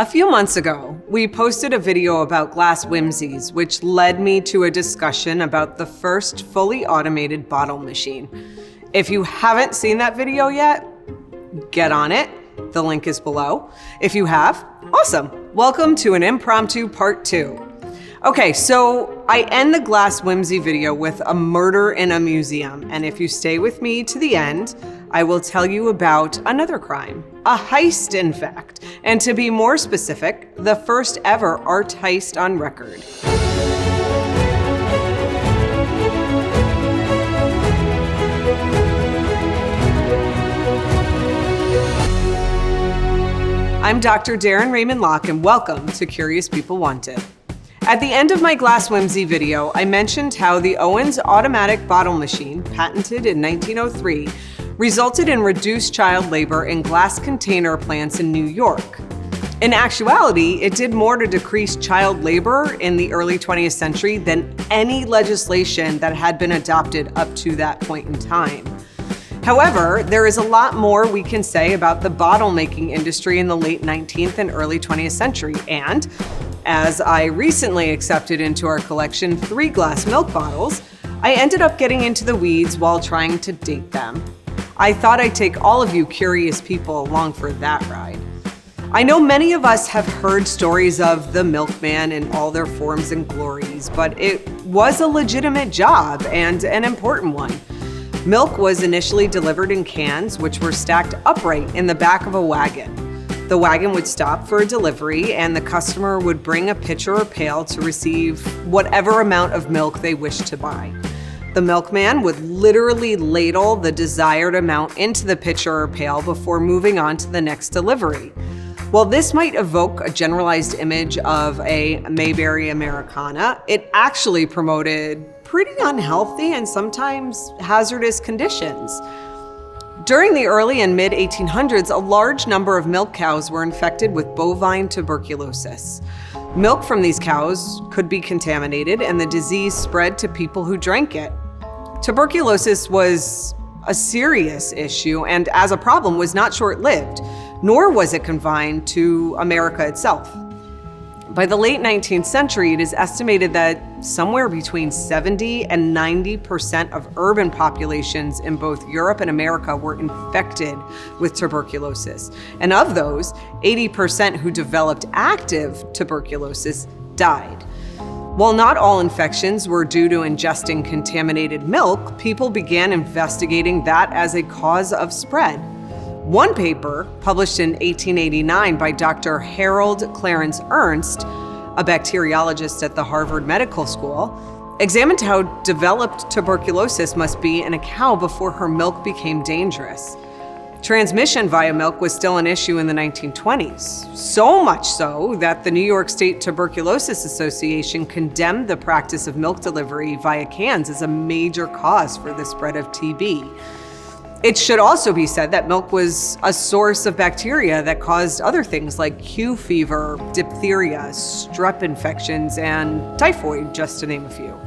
A few months ago, we posted a video about glass whimsies, which led me to a discussion about the first fully automated bottle machine. If you haven't seen that video yet, get on it. The link is below. If you have, awesome. Welcome to an impromptu part 2. Okay, so I end the glass whimsy video with a murder in a museum, and if you stay with me to the end, I will tell you about another crime, a heist in fact, and to be more specific, the first ever art heist on record. I'm Dr. Daryn Reyman-Lock, and welcome to Curious People Wanted. At the end of my glass whimsy video, I mentioned how the Owens Automatic Bottle Machine, patented in 1903, resulted in reduced child labor in glass container plants in New York. In actuality, it did more to decrease child labor in the early 20th century than any legislation that had been adopted up to that point in time. However, there is a lot more we can say about the bottle-making industry in the late 19th and early 20th century, and as I recently accepted into our collection 3 glass milk bottles, I ended up getting into the weeds while trying to date them. I thought I'd take all of you curious people along for that ride. I know many of us have heard stories of the milkman in all their forms and glories, but it was a legitimate job and an important one. Milk was initially delivered in cans, which were stacked upright in the back of a wagon. The wagon would stop for a delivery, and the customer would bring a pitcher or pail to receive whatever amount of milk they wished to buy. The milkman would literally ladle the desired amount into the pitcher or pail before moving on to the next delivery. While this might evoke a generalized image of a Mayberry Americana, it actually promoted pretty unhealthy and sometimes hazardous conditions. During the early and mid-1800s, a large number of milk cows were infected with bovine tuberculosis. Milk from these cows could be contaminated, and the disease spread to people who drank it. Tuberculosis was a serious issue, and as a problem was not short-lived, nor was it confined to America itself. By the late 19th century, it is estimated that somewhere between 70 and 90% of urban populations in both Europe and America were infected with tuberculosis. And of those, 80% who developed active tuberculosis died. While not all infections were due to ingesting contaminated milk, people began investigating that as a cause of spread. One paper, published in 1889 by Dr. Harold Clarence Ernst, a bacteriologist at the Harvard Medical School, examined how developed tuberculosis must be in a cow before her milk became dangerous. Transmission via milk was still an issue in the 1920s, so much so that the New York State Tuberculosis Association condemned the practice of milk delivery via cans as a major cause for the spread of TB. It should also be said that milk was a source of bacteria that caused other things like Q fever, diphtheria, strep infections, and typhoid, just to name a few.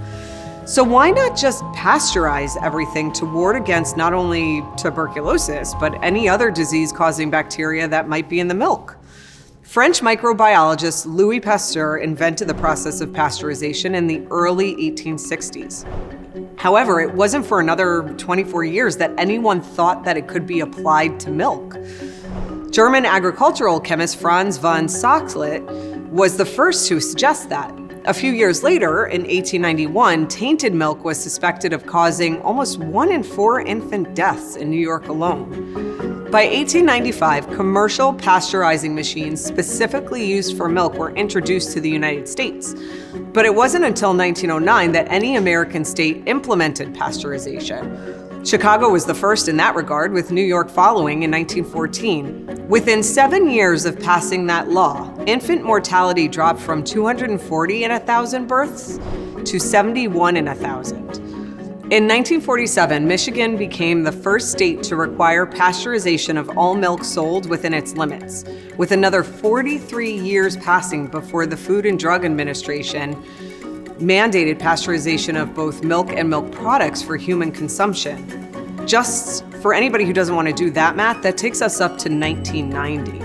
So why not just pasteurize everything to ward against not only tuberculosis, but any other disease-causing bacteria that might be in the milk? French microbiologist Louis Pasteur invented the process of pasteurization in the early 1860s. However, it wasn't for another 24 years that anyone thought that it could be applied to milk. German agricultural chemist Franz von Soxhlet was the first to suggest that. A few years later, in 1891, tainted milk was suspected of causing almost 1 in 4 infant deaths in New York alone. By 1895, commercial pasteurizing machines specifically used for milk were introduced to the United States. But it wasn't until 1909 that any American state implemented pasteurization. Chicago was the first in that regard, with New York following in 1914. Within 7 years of passing that law, infant mortality dropped from 240 in 1,000 births to 71 in 1,000. In 1947, Michigan became the first state to require pasteurization of all milk sold within its limits, with another 43 years passing before the Food and Drug Administration mandated pasteurization of both milk and milk products for human consumption. Just for anybody who doesn't want to do that math, that takes us up to 1990.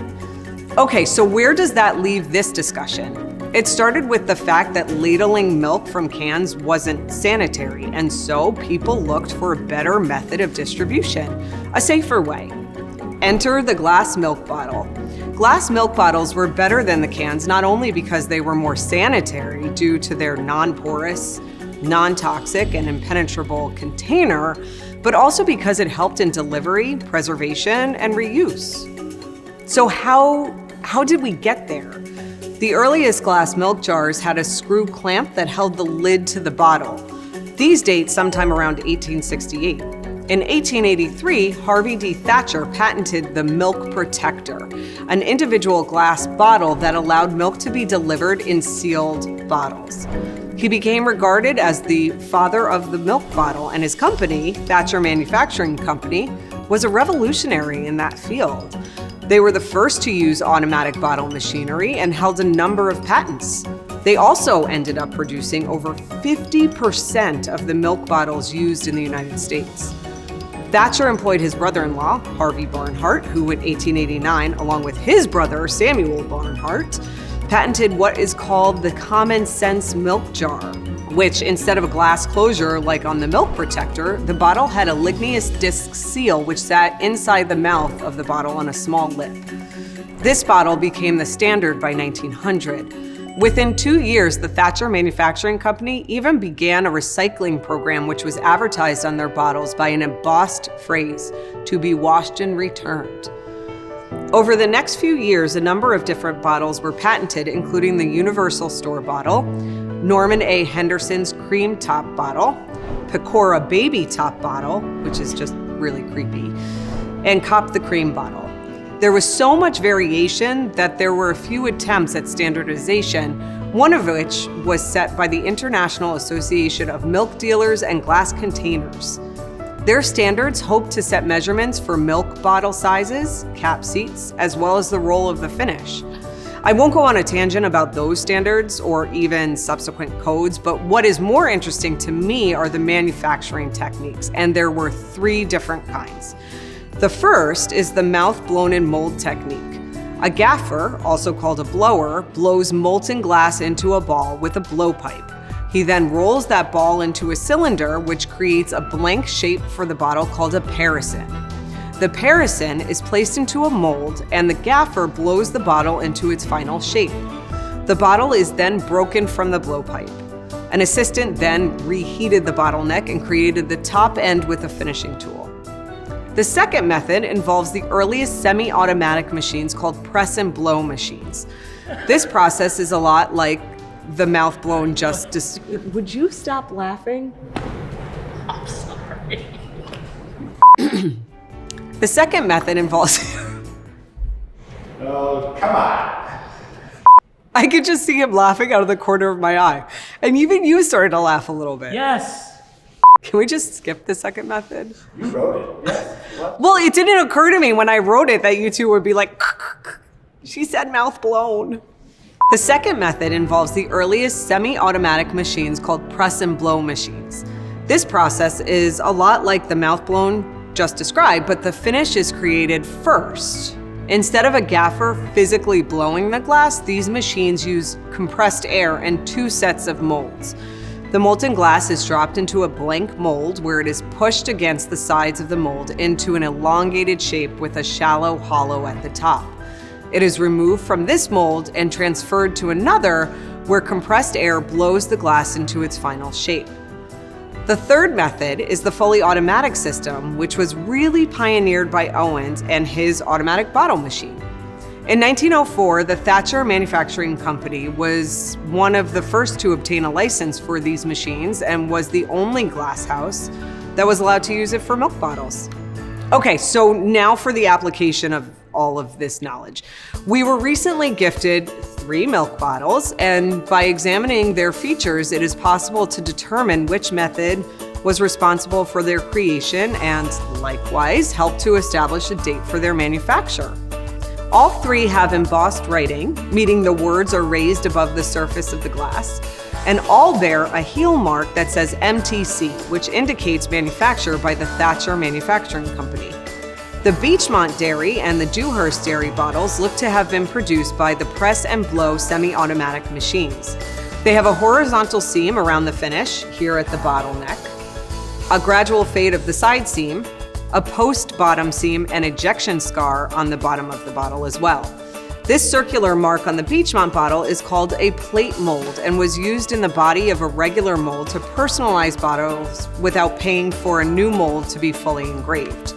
Okay, so where does that leave this discussion? It started with the fact that ladling milk from cans wasn't sanitary, and so people looked for a better method of distribution, a safer way. Enter the glass milk bottle. Glass milk bottles were better than the cans not only because they were more sanitary due to their non-porous, non-toxic, and impenetrable container, but also because it helped in delivery, preservation, and reuse. So how did we get there? The earliest glass milk jars had a screw clamp that held the lid to the bottle. These date sometime around 1868. In 1883, Harvey D. Thatcher patented the milk protector, an individual glass bottle that allowed milk to be delivered in sealed bottles. He became regarded as the father of the milk bottle, and his company, Thatcher Manufacturing Company, was a revolutionary in that field. They were the first to use automatic bottle machinery and held a number of patents. They also ended up producing over 50% of the milk bottles used in the United States. Thatcher employed his brother-in-law, Harvey Barnhart, who in 1889, along with his brother, Samuel Barnhart, patented what is called the common sense milk jar, which instead of a glass closure like on the milk protector, the bottle had a ligneous disc seal which sat inside the mouth of the bottle on a small lip. This bottle became the standard by 1900. Within 2 years, the Thatcher Manufacturing Company even began a recycling program which was advertised on their bottles by an embossed phrase, "to be washed and returned." Over the next few years, a number of different bottles were patented, including the Universal Store bottle, Norman A. Henderson's Cream Top bottle, Pecora Baby Top bottle, which is just really creepy, and Cop the Cream bottle. There was so much variation that there were a few attempts at standardization, one of which was set by the International Association of Milk Dealers and Glass Containers. Their standards hope to set measurements for milk bottle sizes, cap seats, as well as the roll of the finish. I won't go on a tangent about those standards or even subsequent codes, but what is more interesting to me are the manufacturing techniques, and there were 3 different kinds. The first is the mouth blown in mold technique. A gaffer, also called a blower, blows molten glass into a ball with a blowpipe. He then rolls that ball into a cylinder, which creates a blank shape for the bottle called a parison. The parison is placed into a mold, and the gaffer blows the bottle into its final shape. The bottle is then broken from the blowpipe. An assistant then reheated the bottleneck and created the top end with a finishing tool. The second method involves the earliest semi-automatic machines called press and blow machines. This process is a lot like the mouth blown just. Would you stop laughing? I'm sorry. The second method involves. Oh, come on. I could just see him laughing out of the corner of my eye. And even you started to laugh a little bit. Yes. Can we just skip the second method? You wrote it, yes. What? Well, it didn't occur to me when I wrote it that you two would be like, she said mouth blown. The second method involves the earliest semi-automatic machines called press and blow machines. This process is a lot like the mouth blown just described, but the finish is created first. Instead of a gaffer physically blowing the glass, these machines use compressed air and 2 sets of molds. The molten glass is dropped into a blank mold where it is pushed against the sides of the mold into an elongated shape with a shallow hollow at the top. It is removed from this mold and transferred to another where compressed air blows the glass into its final shape. The third method is the fully automatic system, which was really pioneered by Owens and his automatic bottle machine. In 1904, the Thatcher Manufacturing Company was one of the first to obtain a license for these machines and was the only glass house that was allowed to use it for milk bottles. Okay, so now for the application of all of this knowledge. We were recently gifted 3 milk bottles, and by examining their features, it is possible to determine which method was responsible for their creation and likewise help to establish a date for their manufacture. All 3 have embossed writing, meaning the words are raised above the surface of the glass, and all bear a heel mark that says MTC, which indicates manufacture by the Thatcher Manufacturing Company. The Beechmont Dairy and the Dewhurst Dairy bottles look to have been produced by the press and blow semi-automatic machines. They have a horizontal seam around the finish, here at the bottleneck, a gradual fade of the side seam, a post-bottom seam and ejection scar on the bottom of the bottle as well. This circular mark on the Beechmont bottle is called a plate mold and was used in the body of a regular mold to personalize bottles without paying for a new mold to be fully engraved.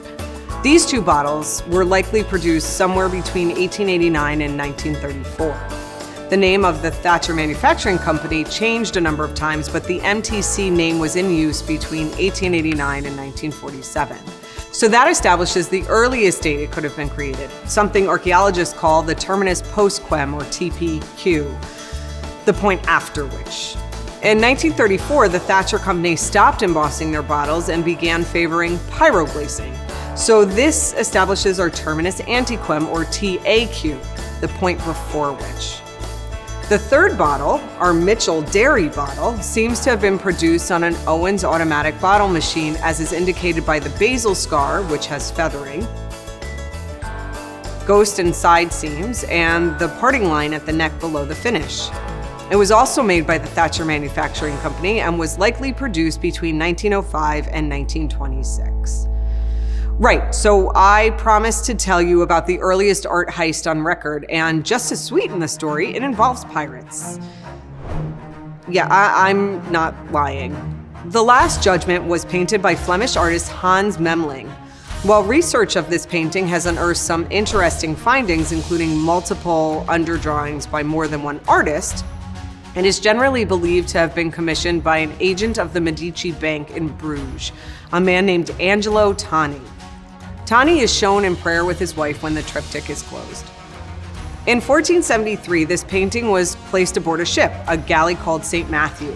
These two bottles were likely produced somewhere between 1889 and 1934. The name of the Thatcher Manufacturing Company changed a number of times, but the MTC name was in use between 1889 and 1947. So that establishes the earliest date it could have been created, something archaeologists call the terminus postquem, or TPQ, the point after which. In 1934, the Thatcher Company stopped embossing their bottles and began favoring pyroglazing. So this establishes our terminus antequem, or TAQ, the point before which. The third bottle, our Mitchell Dairy bottle, seems to have been produced on an Owens Automatic Bottle Machine, as is indicated by the basal scar, which has feathering, ghost and side seams, and the parting line at the neck below the finish. It was also made by the Thatcher Manufacturing Company and was likely produced between 1905 and 1926. Right, so I promised to tell you about the earliest art heist on record, and just to sweeten the story, it involves pirates. Yeah, I'm not lying. The Last Judgment was painted by Flemish artist Hans Memling. While research of this painting has unearthed some interesting findings, including multiple underdrawings by more than one artist, it is generally believed to have been commissioned by an agent of the Medici Bank in Bruges, a man named Angelo Tani. Tani is shown in prayer with his wife when the triptych is closed. In 1473, this painting was placed aboard a ship, a galley called St. Matthew,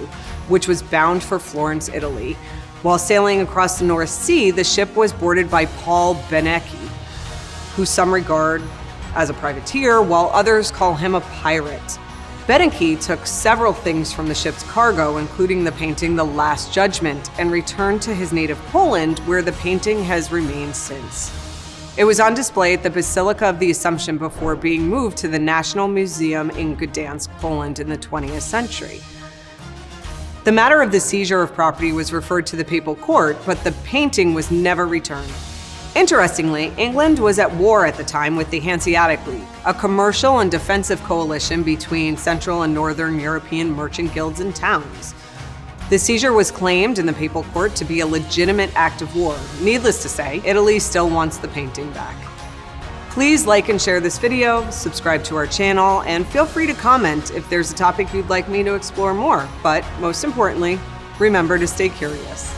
which was bound for Florence, Italy. While sailing across the North Sea, the ship was boarded by Paul Benecchi, who some regard as a privateer, while others call him a pirate. Benecchi took several things from the ship's cargo, including the painting The Last Judgment, and returned to his native Poland, where the painting has remained since. It was on display at the Basilica of the Assumption before being moved to the National Museum in Gdansk, Poland in the 20th century. The matter of the seizure of property was referred to the papal court, but the painting was never returned. Interestingly, England was at war at the time with the Hanseatic League, a commercial and defensive coalition between Central and Northern European merchant guilds and towns. The seizure was claimed in the papal court to be a legitimate act of war. Needless to say, Italy still wants the painting back. Please like and share this video, subscribe to our channel, and feel free to comment if there's a topic you'd like me to explore more. But most importantly, remember to stay curious.